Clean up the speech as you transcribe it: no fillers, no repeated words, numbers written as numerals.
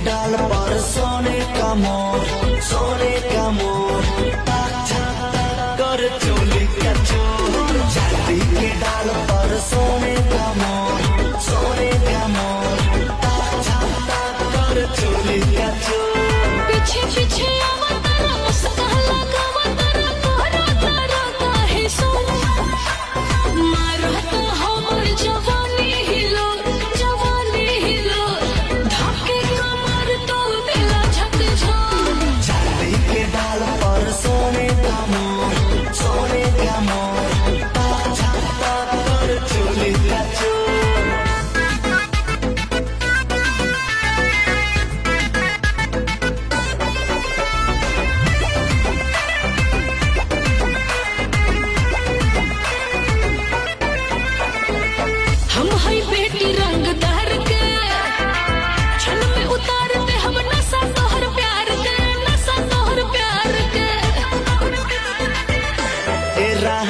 डाल पर सोने का मोर कर चोली का चोर। चांदी के डाल पर सोने का मोर कर चोली का चोर। पीछे पीछे आवा तारा मुस्कान लगावा तारा तोहरा तारा काहे सोन मारो तो हमर जवानी हिलो धाके कमर तो दिला झक झोर। चांदी के डाल पर सोने का मोर कर चोली का चोर। हम है बेटी रंगदार के छन में उतारते हम नशा तोहर प्यार के ए राह